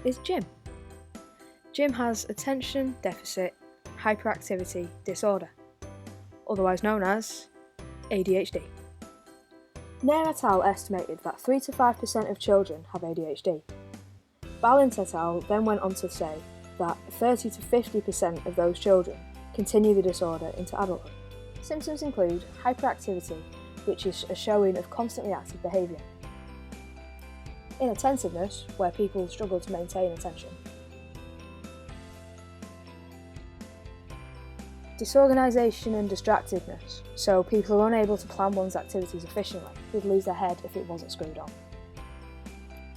is Jim. Jim has attention deficit hyperactivity disorder, otherwise known as ADHD. Nair et al. Estimated that 3 to 5% of children have ADHD. Balint et al. Then went on to say that 30 to 50% of those children continue the disorder into adulthood. Symptoms include hyperactivity, which is a showing of constantly active behaviour; inattentiveness, where people struggle to maintain attention; disorganisation and distractedness, so people are unable to plan one's activities efficiently, would lose their head if it wasn't screwed on;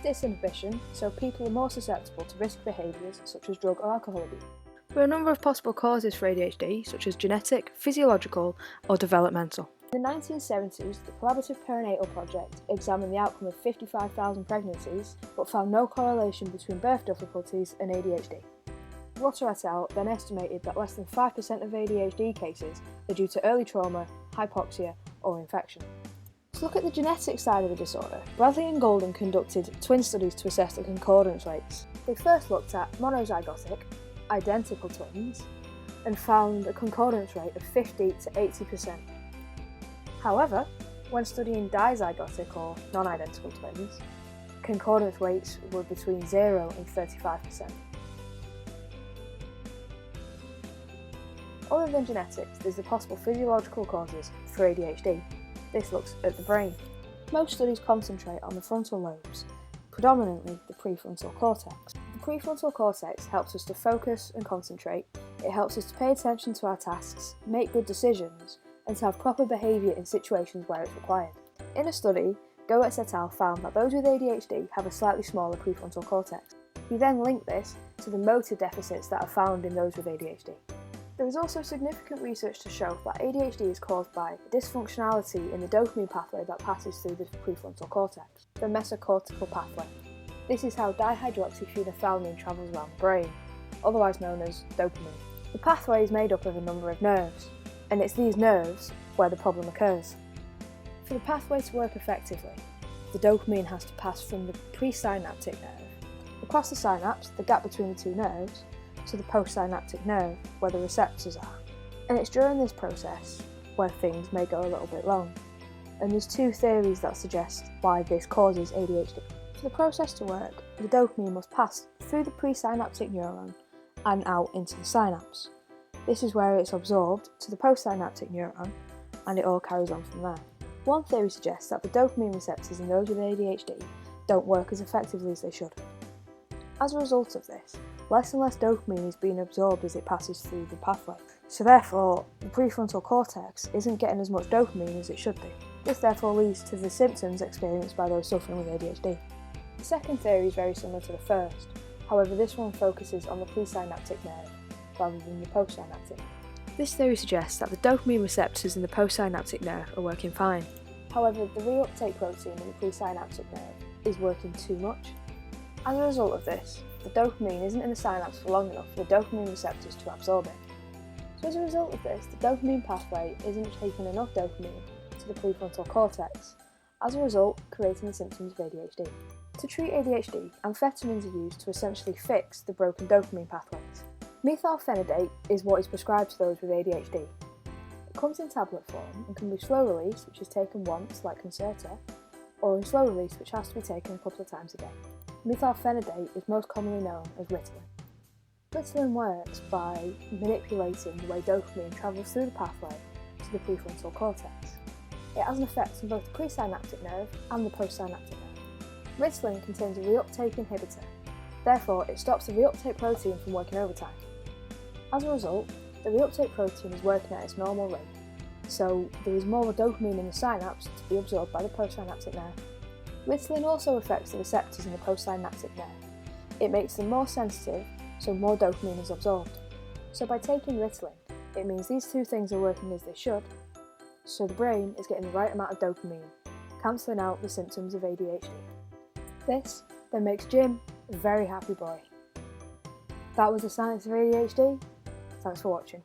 disinhibition, so people are more susceptible to risk behaviours such as drug or alcohol abuse. There are a number of possible causes for ADHD, such as genetic, physiological, or developmental. In the 1970s, the Collaborative Perinatal Project examined the outcome of 55,000 pregnancies, but found no correlation between birth difficulties and ADHD. Rutter et al. Then estimated that less than 5% of ADHD cases are due to early trauma, hypoxia, or infection. To look at the genetic side of the disorder, Bradley and Golden conducted twin studies to assess the concordance rates. They first looked at monozygotic, identical twins, and found a concordance rate of 50 to 80%. However, when studying dizygotic or non-identical twins, concordance rates were between 0 and 35%. Other than genetics, there's the possible physiological causes for ADHD. This looks at the brain. Most studies concentrate on the frontal lobes, predominantly the prefrontal cortex. The prefrontal cortex helps us to focus and concentrate. It helps us to pay attention to our tasks, make good decisions, and to have proper behaviour in situations where it's required. In a study, Goetz et al. Found that those with ADHD have a slightly smaller prefrontal cortex. We then linked this to the motor deficits that are found in those with ADHD. There is also significant research to show that ADHD is caused by a dysfunctionality in the dopamine pathway that passes through the prefrontal cortex, the mesocortical pathway. This is how dihydroxyphenolphthalein travels around the brain, otherwise known as dopamine. The pathway is made up of a number of nerves, and it's these nerves where the problem occurs. For the pathway to work effectively, the dopamine has to pass from the presynaptic nerve, across the synapse, the gap between the two nerves, to the postsynaptic nerve, where the receptors are. And it's during this process where things may go a little bit wrong. And there's two theories that suggest why this causes ADHD. For the process to work, the dopamine must pass through the presynaptic neuron and out into the synapse. This is where it's absorbed to the postsynaptic neuron, and it all carries on from there. One theory suggests that the dopamine receptors in those with ADHD don't work as effectively as they should. As a result of this, less and less dopamine is being absorbed as it passes through the pathway. So therefore, the prefrontal cortex isn't getting as much dopamine as it should be. This therefore leads to the symptoms experienced by those suffering with ADHD. The second theory is very similar to the first, however this one focuses on the presynaptic nerve rather than the postsynaptic. This theory suggests that the dopamine receptors in the postsynaptic nerve are working fine. However, the reuptake protein in the presynaptic nerve is working too much. As a result of this, the dopamine isn't in the synapse for long enough for the dopamine receptors to absorb it. So as a result of this, the dopamine pathway isn't taking enough dopamine to the prefrontal cortex, as a result creating the symptoms of ADHD. To treat ADHD, amphetamines are used to essentially fix the broken dopamine pathways. Methylphenidate is what is prescribed to those with ADHD. It comes in tablet form and can be slow release, which is taken once like Concerta, or in slow release, which has to be taken a couple of times a day. Methylphenidate is most commonly known as Ritalin. Ritalin works by manipulating the way dopamine travels through the pathway to the prefrontal cortex. It has an effect on both the presynaptic nerve and the postsynaptic nerve. Ritalin contains a reuptake inhibitor, therefore it stops the reuptake protein from working overtime. As a result, the reuptake protein is working at its normal rate, so there is more dopamine in the synapse to be absorbed by the postsynaptic nerve. Ritalin also affects the receptors in the postsynaptic nerve. It makes them more sensitive, so more dopamine is absorbed. So by taking Ritalin, it means these two things are working as they should, so the brain is getting the right amount of dopamine, cancelling out the symptoms of ADHD. This then makes Jim a very happy boy. That was the Science of ADHD. Thanks for watching.